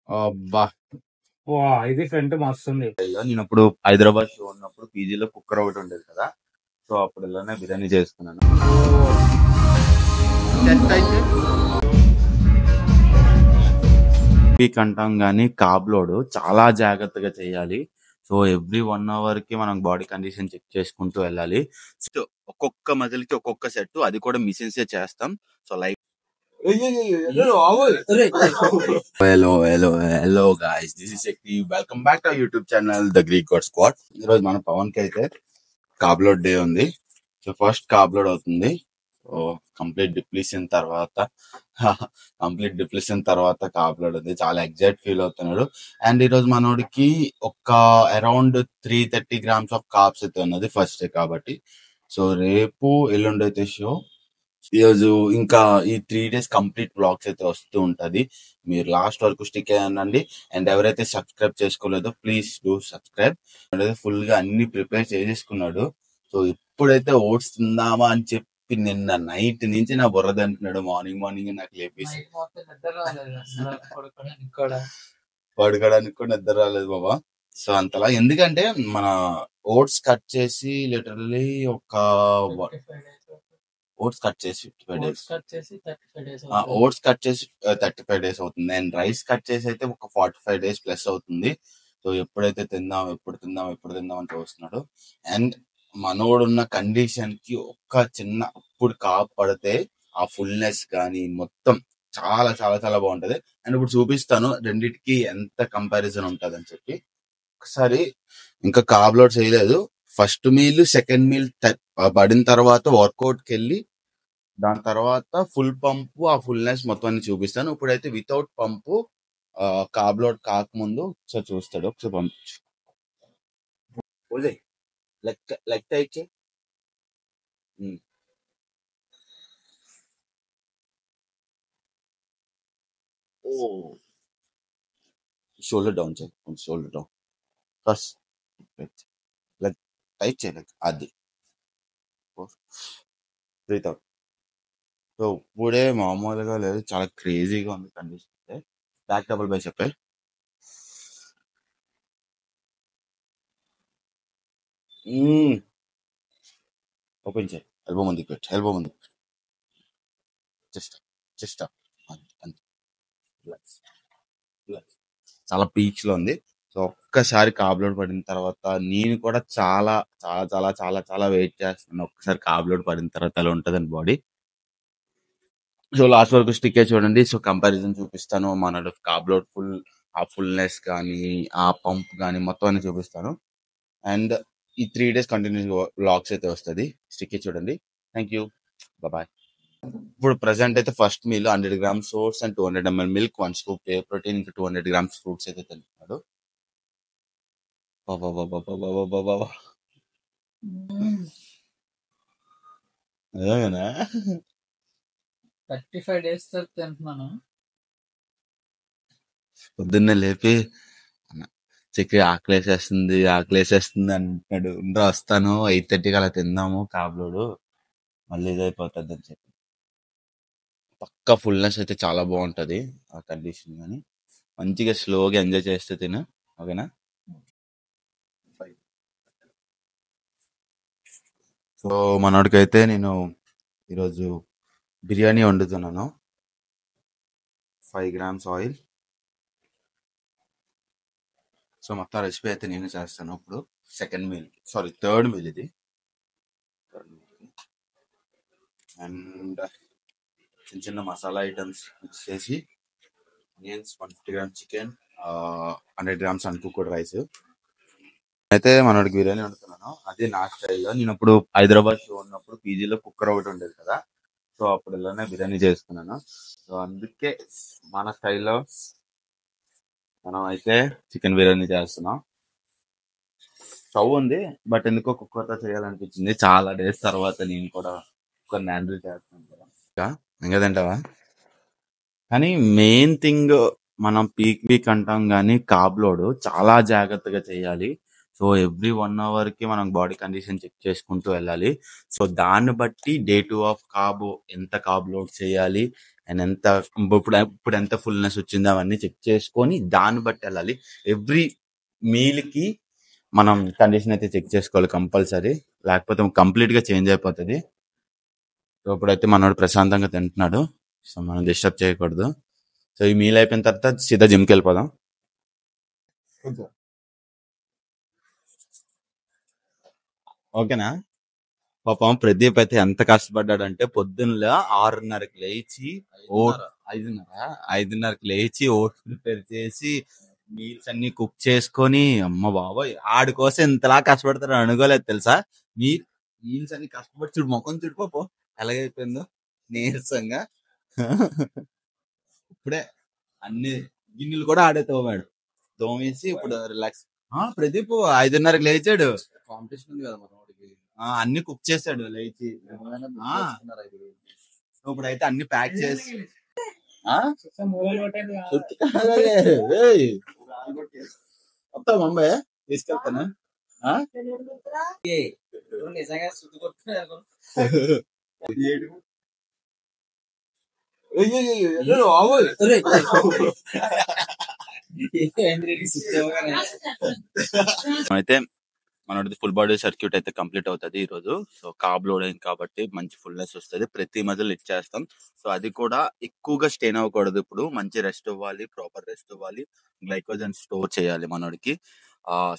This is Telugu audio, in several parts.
అబ్బా! వా ఇది ఫ్రంట్ మస్తుంది. నేను అప్పుడు హైదరాబాద్ లో ఉన్నప్పుడు పీజీలో కుక్కర్ ఒకటి ఉండేది కదా. సో అప్పుడు ఇలానే బిర్యానీ చేసుకున్నాను. పీక్ అంటాం గానీ కార్బ్ లోడ్ చాలా జాగ్రత్తగా చేయాలి. సో ఎవ్రీ 1 అవర్ కి మనం బాడీ కండిషన్ చెక్ చేసుకుంటూ వెళ్ళాలి. సో ఒక్కొక్క మజిల్ కి ఒక్కొక్క సెట్, అది కూడా మిషన్స్ చేస్తాం. So like hello guys, this is Shakti. Welcome back to YouTube channel the Greek God squad. ఈ రోజు మన పవన్ కి అయితే కార్బ్ లోడ్ డే ఉంది. సో ఫస్ట్ కార్బ్ లోడ్ అవుతుంది. సో కంప్లీట్ డిప్లీషన్ తర్వాత కార్బ్ లోడ్ ఉంది. చాలా ఎగ్జైట్ ఫీల్ అవుతున్నాడు. అండ్ ఈ రోజు మనోడికి ఒక అరౌండ్ 330 grams ఆఫ్ కార్బ్స్ అయితే ఉన్నది ఫస్ట్ డే కాబట్టి. సో రేపు ఎల్లుండి అయితే షో. ఈరోజు ఇంకా ఈ 3 days కంప్లీట్ బ్లాగ్స్ అయితే వస్తూ ఉంటది. మీరు లాస్ట్ వరకు స్టిక్ అయ్యండి. అండ్ ఎవరైతే సబ్స్క్రైబ్ చేసుకోలేదో ప్లీజ్ డూ సబ్స్క్రైబ్. ఫుల్ గా అన్ని ప్రిపేర్ చేసేసుకున్నాడు. సో ఇప్పుడైతే ఓట్స్ తిందామా అని చెప్పి నిన్న నైట్ నుంచి నా బుర్ర తింటున్నాడు. మార్నింగ్ నాకు లేపేసి పడుకోవడానికి కూడా నిద్ర రాలేదు బాబా. సో అంతలా ఎందుకంటే మన ఓట్స్ కట్ చేసి లిటరల్లీ ఒక ఓట్స్ కట్ చేసి 55 days, ఓట్స్ కట్ చేసి 35 days అవుతుంది. అండ్ రైస్ కట్ చేసి అయితే ఒక 45 days ప్లస్ అవుతుంది. సో ఎప్పుడు తిందాం అని చూస్తున్నాడు. అండ్ మనోడు ఉన్న కండిషన్ కి ఒక్క చిన్న ఇప్పుడు పడితే ఆ ఫుల్నెస్ కానీ మొత్తం చాలా చాలా చాలా బాగుంటది. అండ్ ఇప్పుడు చూపిస్తాను రెండిటికి ఎంత కంపారిజన్ ఉంటది అని చెప్పి. ఒకసారి ఇంకా కార్బ్ లోడ్ చేయలేదు. ఫస్ట్ మీల్ సెకండ్ మీల్ పడిన తర్వాత వర్కౌట్ కి వెళ్ళి దాని తర్వాత ఫుల్ పంపు, ఆ ఫుల్నెస్ మొత్తం అన్ని చూపిస్తాను. ఇప్పుడైతే వితౌట్ పంపు కార్బ్ లోడ్ కాకముందు ఒకసారి చూస్తాడు. ఒకసారి పంపించు లెగ్ టైట్ చేయి. ఓ షోల్డర్ డౌన్ చేయి, shoulder down first. Leg tight చేయి, లెగ్ అది బ్రీత్ అవుట్. సో ఇప్పుడే మామూలుగా లేదు, చాలా క్రేజీగా ఉంది కండిషన్. బ్యాక్ డబుల్ బై చెప్పే. ఓపెన్ చేయి, ఎల్బో ముందుకు పెట్టు, జస్ట్ చాలా పీక్స్ లో ఉంది. సో ఒక్కసారి కార్బ్ లోడ్ పడిన తర్వాత నేను కూడా చాలా చాలా చాలా చాలా చాలా వెయిట్ చేస్తున్నాను. ఒక్కసారి కార్బ్ లోడ్ పడిన తర్వాత ఎలా ఉంటదని బాడీ. సో లాస్ట్ వరకు స్టిక్ చూడండి. సో కంపారిజన్ చూపిస్తాను. మన కార్బ్ లోడ్ ఆ ఫుల్నెస్ కానీ ఆ పంప్ కానీ మొత్తం అన్ని చూపిస్తాను. అండ్ ఈ 3 days కంటిన్యూస్ బ్లాగ్స్ అయితే వస్తుంది. స్టిక్ చూడండి. Thank you, bye. ఇప్పుడు ప్రెసెంట్ అయితే first meal 100 grams oats and 200 ml milk, 1 scoop whey protein, ఇంకా 200 grams ఫ్రూట్స్ అయితే తింటున్నాడు. అదేనా 35 days తర్వాత తింటున్నాను. పొద్దున్నే లేపి చిక్కి ఆకలేసేస్తుంది అంటున్నాడు. ఇంకా వస్తాను 8:30కి అలా తిందాము కార్బ్ లోడ్, మళ్ళీ ఇదైపోతుంది అని చెప్పి. పక్కా ఫుల్నెస్ అయితే చాలా బాగుంటది ఆ కండిషన్. కానీ మంచిగా స్లోగా ఎంజాయ్ చేస్తే తిను, ఓకేనా. సో మనోడికైతే నేను ఈరోజు బిర్యానీ వండుతున్నాను. 5 grams oil. సో మొత్తం రెసిపీ అయితే నేను చేస్తాను. ఇప్పుడు థర్డ్ మీల్ ఇది. అండ్ చిన్న చిన్న మసాలా ఐటమ్స్ మిక్స్ చేసి onions, 150 grams chicken, 100 grams uncooked rice అయితే మనోడికి బిర్యానీ వండుతున్నాను. అది నా స్టైల్లో. నేను ఇప్పుడు హైదరాబాద్ లో ఉన్నప్పుడు పీజీలో కుక్కర్ ఒకటి ఉండేది కదా. సో అప్పుడు ఇలానే బిర్యానీ చేసుకున్నాను. సో అందుకే మన స్టైల్లో మనం అయితే చికెన్ బిర్యానీ చేస్తున్నాం. స్టవ్ ఉంది, బట్ ఎందుకో కుక్కర్తో చేయాలనిపించింది. చాలా డేస్ తర్వాత నేను కూడా కుక్కర్ని హ్యాండిల్ చేస్తాను కదా. ఇంకా తింటావా? కానీ మెయిన్ థింగ్ మనం పీక్ అంటాం గానీ కార్బ్ లోడ్ చాలా జాగ్రత్తగా చేయాలి. సో ఎవ్రీ 1 అవర్ కి మనం బాడీ కండిషన్ చెక్ చేసుకుంటూ వెళ్ళాలి. సో దాన్ని బట్టి డే 2 ఆఫ్ ఎంత కార్బ్ లోడ్ చేయాలి, అండ్ ఇప్పుడు ఎంత ఫుల్నెస్ వచ్చిందో అవన్నీ చెక్ చేసుకొని దాన్ని బట్టి వెళ్ళాలి. ఎవ్రీ మీల్ కి మనం కండిషన్ అయితే చెక్ చేసుకోవాలి కంపల్సరీ, లేకపోతే కంప్లీట్ గా చేంజ్ అయిపోతుంది. సో ఇప్పుడైతే మనోడు ప్రశాంతంగా తింటున్నాడు, సో మనం డిస్టర్బ్ చేయకూడదు. సో ఈ మీల్ అయిపోయిన తర్వాత సీదా జిమ్కి వెళ్ళిపోదాం. ఓకేనా? పాపం ప్రదీప్ అయితే ఎంత కష్టపడ్డాడంటే పొద్దున్న 6:30కి లేచి ఐదున్నరకి లేచి ఓట్స్ ప్రిపేర్ చేసి మీల్స్ అన్ని కుక్ చేసుకొని, అమ్మ బాబోయ్ ఆడి కోసం ఇంతలా కష్టపడతారు అనుకోలేదు తెలుసా. మీల్స్ అన్ని కష్టపడి చూడు, ముఖం చూడిపోపో ఎలాగైపోయిందో నీరసంగా. ఇప్పుడే అన్ని గిన్నెలు కూడా ఆడే తోమాడు, తోమేసి ఇప్పుడు రిలాక్స్. ప్రదీప్ 5:30కి లేచాడు, కాంపిటీషన్ ఉంది కదా మన వాడికి. అన్ని కుక్ చేశాడు లేచి. ఇప్పుడైతే అన్ని ప్యాక్ చేసి వస్తా ముంబై తీసుకెళ్తాను. అయితే మనది ఫుల్ బాడీ సర్క్యూట్ అయితే కంప్లీట్ అవుతుంది ఈ రోజు. సో కార్బ్ లోడింగ్ కాబట్టి మంచి ఫుల్నెస్ వస్తుంది, ప్రతి మధ్యలో ఇచ్చేస్తాం. సో అది కూడా ఎక్కువగా స్టెయిన్ అవ్వకూడదు, ఇప్పుడు మంచి రెస్ట్ ఇవ్వాలి, ప్రాపర్ రెస్ట్ ఇవ్వాలి, గ్లైకోజన్ స్టోర్ చేయాలి మనోడికి.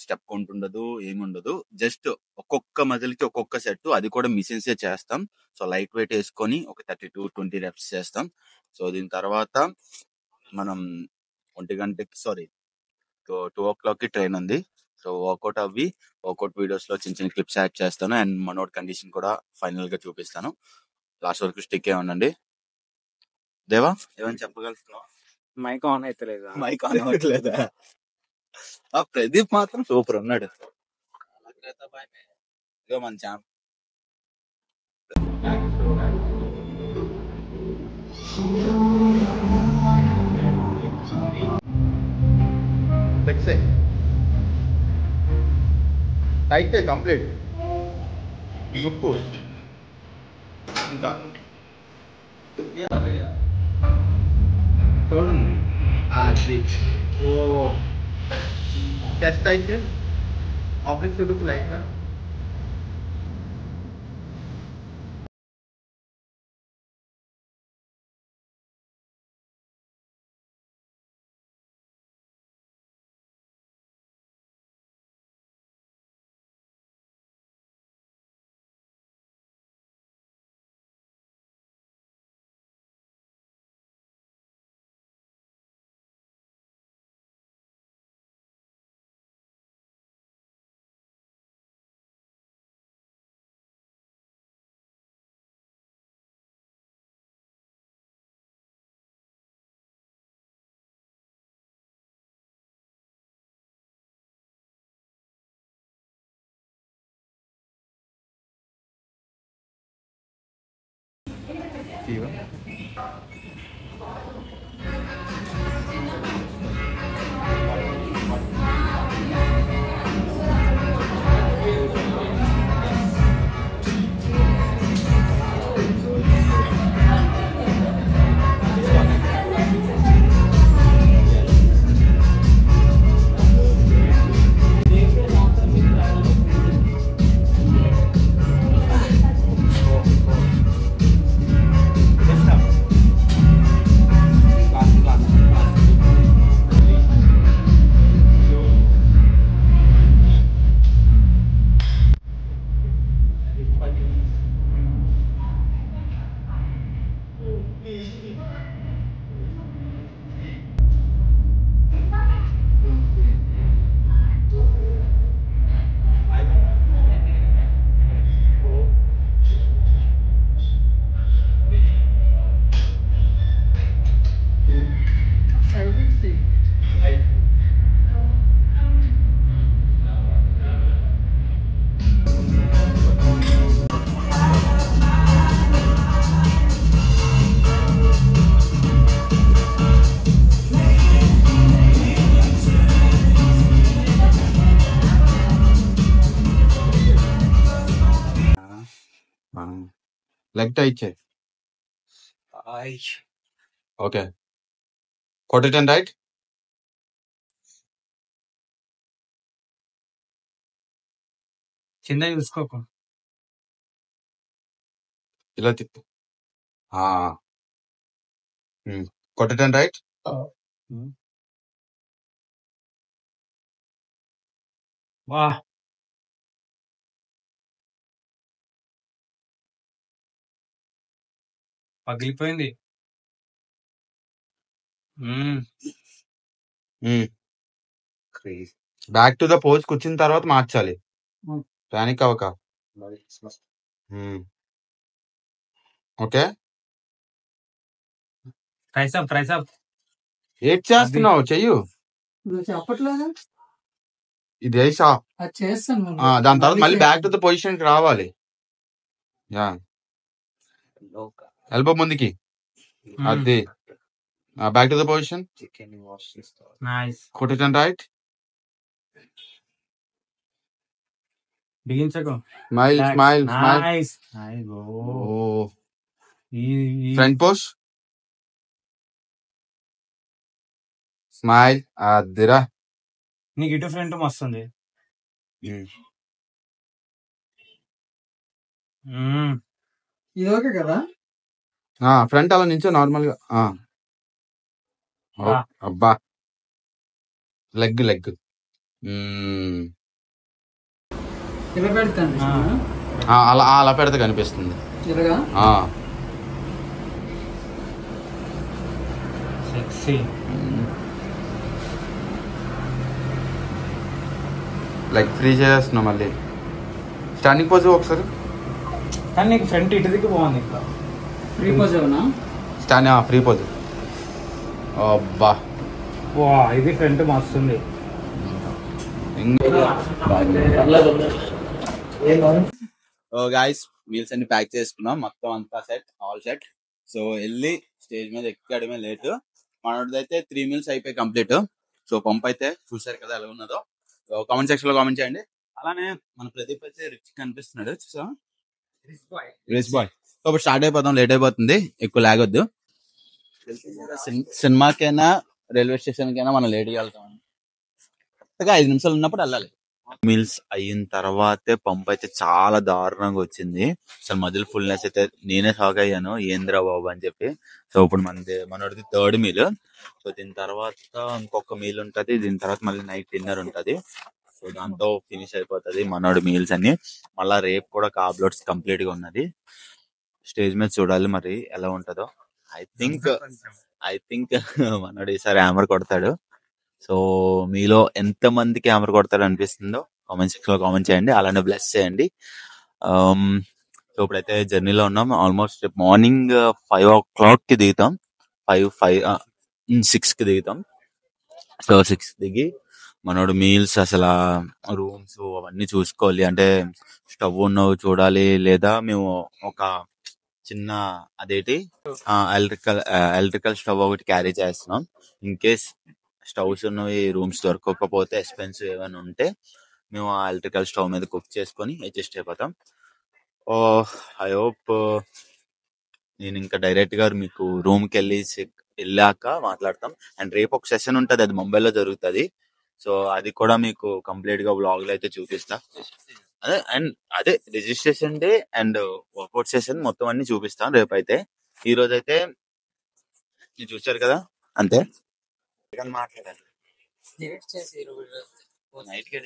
స్టెప్ కౌంట్ ఉండదు, ఏముండదు, జస్ట్ ఒక్కొక్క మజిల్ కి ఒక్కొక్క సెట్, అది కూడా మిషన్స్ చేస్తాం. సో లైట్ వెయిట్ వేసుకొని ఒక 30-20 రెప్స్ చేస్తాం. సో దీని తర్వాత మనం 2 o'clock ట్రైన్ ఉంది. సో వర్కౌట్ అవ్వి వర్కౌట్ వీడియోస్ లో చిన్న చిన్న క్లిప్స్ యాడ్ చేస్తాను, అండ్ మనోడ్ కండిషన్ కూడా ఫైనల్ గా చూపిస్తాను. లాస్ట్ వరకు స్టిక్ ఏ ఉండండి. దేవా ఏమని చెప్పగలుగుతున్నావు? మైక్ ఆన్ అయితే లేదా? Mic on అవ్వట్లేదా? ప్రదీప్ మాత్రం సూపర్ ఉన్నాడు. ఇదో మన ఛాంప్. టైట్ కంప్లీట్ లుక్ ఇంకా చెస్ట్ అయితే office look like leg tight చేయి. ఓకే, కొట్టేట్ అండ్ రైట్. చిన్న చూసుకోకు. ఇలా తిప్పు. కొట్టేట్ అండ్ రైట్. వా పగిలిపోయింది. బ్యాక్ టు ద పోజ్ కూర్చున్న తర్వాత మార్చాలి. ప్యానిక్ అవ్వక. ఓకే, ట్రైసప్ ఏం చేస్తున్నావు? చెయ్యు. నువ్వు చెప్పట్లేదు, ఇది వేసా అది చేస్తాను. దాని తర్వాత మళ్ళీ బ్యాక్ టు ద పొజిషన్ కి రావాలి. ఎల్బో ముందుకి, అది back to the position. Nice. కొట్టేట్ అండ్ రైట్. బిగించకు. Smile smile smile. Nice. Front post. Smile. అదిరా. నీకు ఇటు ఫ్రంట్ వస్తుంది. ఇది ఓకే కదా? ఫ్రంట్ అలా నించో నార్మల్ గా. అబ్బా, లెగ్ లెగ్. ఇలా పెడతాను అలా అలా పెడితే కనిపిస్తుంది. ఇలాగా సెక్సీ. లెగ్ ఫ్రీ చేస్తున్నా. మళ్ళీ స్టాండింగ్ పోజ్ ఒకసారి. కానీ నీకు ఫ్రంట్ ఇటు దిక్కు బాగుంది. ఫ్రీ పోజ్ అవునా? Standing free pose. అబ్బా, వా ఇది ఫ్రంట్ మస్తుంది. గాయస్, వీల్స్ అన్ని ప్యాక్ చేసుకున్నాం, మొత్తం అంతా సెట్, ఆల్ సెట్. సో వెళ్ళి స్టేజ్ మీద ఎక్కడమే లేట్. మనదైతే 3 మీల్స్ అయిపోయి కంప్లీట్. సో పంప్ అయితే చూసారు కదా ఎలా ఉన్నదో. సో కామెంట్ సెక్షన్ లో కామెంట్ చేయండి. అలానే మన ప్రదీప్ అయితే రిచ్ కనిపిస్తున్నాడు. చూసా, రిచ్ బాయ్. సో ఇప్పుడు స్టార్ట్ అయిపోతాం, లేట్ అయిపోతుంది, ఎక్కువ లాగొద్దు. సినిమాకైనా రైల్వే స్టేషన్ కైనా మనం లేట్ వెళ్తాం. 5 నిమిషాలు ఉన్నప్పుడు వెళ్ళాలి. మీల్స్ అయిన తర్వాతే పంప్ అయితే చాలా దారుణంగా వచ్చింది. అసలు మధ్యలో ఫుల్నెస్ అయితే నేనే షాక్ అయ్యాను, ఏంద్రా బాబు అని చెప్పి. సో ఇప్పుడు మనోడిది 3rd మీల్. సో దీని తర్వాత ఇంకొక మీల్ ఉంటది, దీని తర్వాత మళ్ళీ నైట్ డిన్నర్ ఉంటది. సో దాంతో ఫినిష్ అయిపోతుంది మనోడి మీల్స్ అన్ని. మళ్ళా రేపు కూడా అప్లోడ్స్ కంప్లీట్ గా ఉన్నది. స్టేజ్ మీద చూడాలి మరి ఎలా ఉంటుందో. ఐ థింక్ మనోడు ఈసారి హ్యామర్ కొడతాడు. సో మీలో ఎంత మందికి హ్యామర్ కొడతాడు అనిపిస్తుందో కామెంట్ సెక్షన్ లో కామెంట్ చేయండి, అలానే బ్లెస్ చేయండి. సో ఇప్పుడైతే జర్నీలో ఉన్నాం. ఆల్మోస్ట్ మార్నింగ్ 5 o'clock కి దిగుతాం. 6 కి దిగుతాం. సో 6 దిగి మనోడు మీల్స్, అసలు రూమ్స్ అవన్నీ చూసుకోవాలి. అంటే స్టవ్ ఉన్నవి చూడాలి, లేదా మేము ఒక చిన్న అదేంటి ఎలక్ట్రికల్ స్టవ్ ఒకటి క్యారీ చేస్తున్నాం. ఇన్ కేస్ స్టవ్స్ ఉన్నవి రూమ్స్ దొరకకపోతే, ఎక్స్పెన్సివ్ ఏమైనా ఉంటే మేము ఆ ఎలక్ట్రికల్ స్టవ్ మీద కుక్ చేసుకొని అడ్జస్ట్ అయిపోతాం. ఐ హోప్ నేను ఇంకా డైరెక్ట్ గా మీకు రూమ్ కి వెళ్ళాక మాట్లాడతాం. అండ్ రేపు ఒక సెషన్ ఉంటది, అది ముంబైలో జరుగుతుంది. సో అది కూడా మీకు కంప్లీట్ గా వ్లాగ్ లో అయితే చూపిస్తా. అదే registration day and workout session మొత్తం అన్ని చూపిస్తాను రేపు అయితే. ఈ రోజు అయితే మీరు చూసారు కదా, అంతే. మాట్లాడాలి నైట్ కి